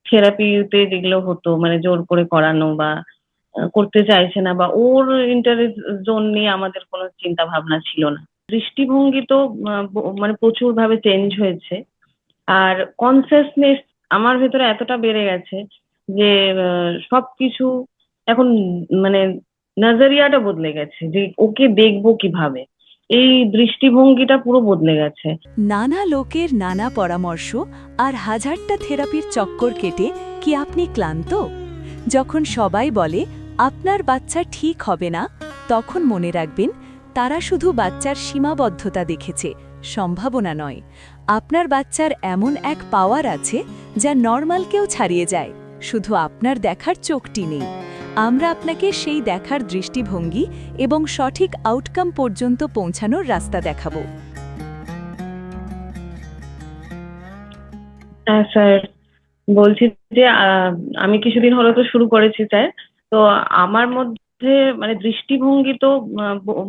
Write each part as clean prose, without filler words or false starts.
থেরাপিতে যেগুলো হতো মানে জোর করে করানো বা করতে চাইছে না বা ওর ইন্টারেস্ট জোন নিয়ে আমাদের কোনো চিন্তা ভাবনা ছিল না। দৃষ্টিভঙ্গি তো মানে প্রচুর ভাবে চেঞ্জ হয়েছে। আর কনসিয়াসনেস আমার ভেতরে এতটা বেড়ে গেছে যে সবকিছু এখন মানে নজরিয়াটা বদলে গেছে যে ওকে দেখবো কিভাবে, এই দৃষ্টিভঙ্গিটা পুরো বদলে গেছে। নানা লোকের নানা পরামর্শ আর হাজারটা থেরাপির চক্কর কেটে কি আপনি ক্লান্ত? যখন সবাই বলে আপনার বাচ্চা ঠিক হবে না, তখন মনে রাখবেন তারা শুধু বাচ্চার সীমাবদ্ধতা দেখেছে, সম্ভাবনা নয়। আপনার বাচ্চার এমন এক পাওয়ার আছে যা নর্মালকেও ছাড়িয়ে যায়, শুধু আপনার দেখার চোখটি নেই। আমরা আপনাকে সেই দেখার দৃষ্টিভঙ্গি এবং সঠিক আউটকাম পর্যন্ত পৌঁছানোর রাস্তা দেখাবো। হ্যাঁ স্যার, বলছি যে আমি কিছুদিন হলো তো শুরু করেছি স্যার। তো আমার মধ্যে মানে দৃষ্টিভঙ্গি তো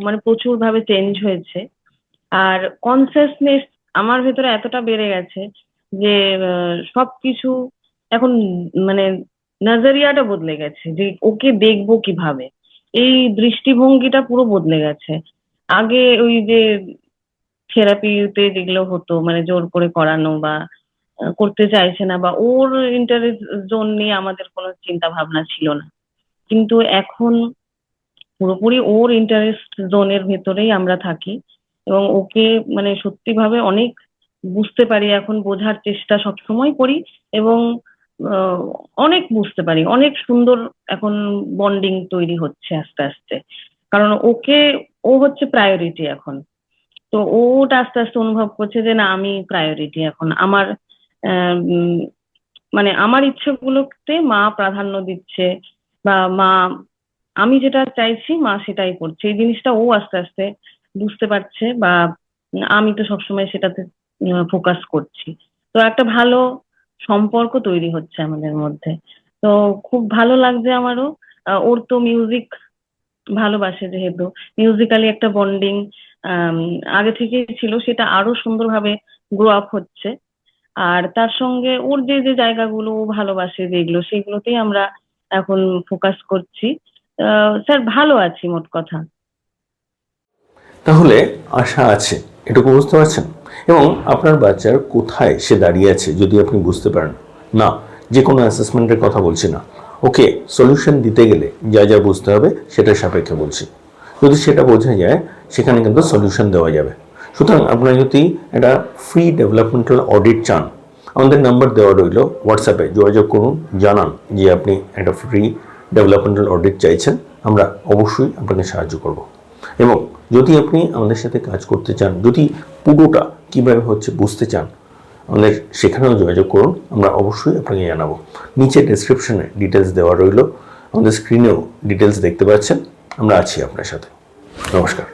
মানে প্রচুর ভাবে চেঞ্জ হয়েছে। আর কনসিয়াসনেস আমার ভেতরে এতটা বেড়ে গেছে যে সবকিছু এখন মানে নজরিয়াটা বদলে গেছে যে ওকে দেখবো কিভাবে, এই দৃষ্টিভঙ্গিটা পুরো বদলে গেছে। আগে ওই যে থেরাপিতে যেগুলো হতো মানে জোর করে করানো বা করতে চাইছে না বা ওর ইন্টারেস্ট জোন নিয়ে আমাদের কোনো চিন্তা ভাবনা ছিল না। কিন্তু এখন পুরোপুরি ওর ইন্টারেস্ট জোনের ভেতরেই আমরা থাকি এবং ওকে মানে সত্যি ভাবে অনেক বুঝতে পারি, এখন বোঝার চেষ্টা সবসময় করি এবং আহ, অনেক বুঝতে পারি, অনেক সুন্দর এখন বন্ডিং তৈরি হচ্ছে আস্তে আস্তে। কারণ ওকে, ও হচ্ছে প্রায়োরিটি এখন। তো ওটা আস্তে আস্তে অনুভব করছে যে না, আমি প্রায়োরিটি এখন আমার। উম, মানে আমার ইচ্ছেগুলোতে মা প্রাধান্য দিচ্ছে বা মা, আমি যেটা চাইছি মা সেটাই করছে, এই জিনিসটা ও আস্তে আস্তে বুঝতে পারছে বা আমি তো সবসময় সেটাতে ফোকাস করছি। তো একটা ভালো সম্পর্ক তৈরি হচ্ছে আমাদের মধ্যে। তো খুব ভালো লাগছে আমারও। ওর তো মিউজিক ভালোবাসে, যেহেতু মিউজিক্যালি একটা বন্ডিং আগে থেকেই ছিল, সেটা আরো সুন্দরভাবে গ্রো আপ হচ্ছে। আর তার সঙ্গে ওর যে যে জায়গাগুলো ও ভালোবাসে যেগুলো, সেগুলোতেই আমরা এখন ফোকাস করছি। স্যার ভালো আছি মোট কথা। তাহলে আশা আছে, এটুকু বুঝতে পারছেন? এবং আপনার বাচ্চার কোথায় সে দাঁড়িয়ে আছে যদি আপনি বুঝতে পারেন, না যে কোনো অ্যাসেসমেন্টের কথা বলছি না, ওকে সলিউশন দিতে গেলে যা যা বুঝতে হবে সেটার সাপেক্ষে বলছি। যদি সেটা বোঝা যায় সেখানে কিন্তু সলিউশন দেওয়া যাবে। সুতরাং আপনারা যদি একটা ফ্রি ডেভেলপমেন্টাল অডিট চান, আমাদের নাম্বার দেওয়া রইল, হোয়াটসঅ্যাপে যোগাযোগ করুন, জানান যে আপনি একটা ফ্রি ডেভেলপমেন্টাল অডিট চাইছেন, আমরা অবশ্যই আপনাকে সাহায্য করব। এবং যদি আপনি আমাদের সাথে কাজ করতে চান, যদি পুরোটা কীভাবে হচ্ছে বুঝতে চান, আমাদের সেখানেও যোগাযোগ করুন, আমরা অবশ্যই আপনাকে জানাবো। নিচে ডেসক্রিপশনে ডিটেলস দেওয়া রইল, আমাদের স্ক্রিনেও ডিটেলস দেখতে পাচ্ছেন। আমরা আছি আপনার সাথে। নমস্কার।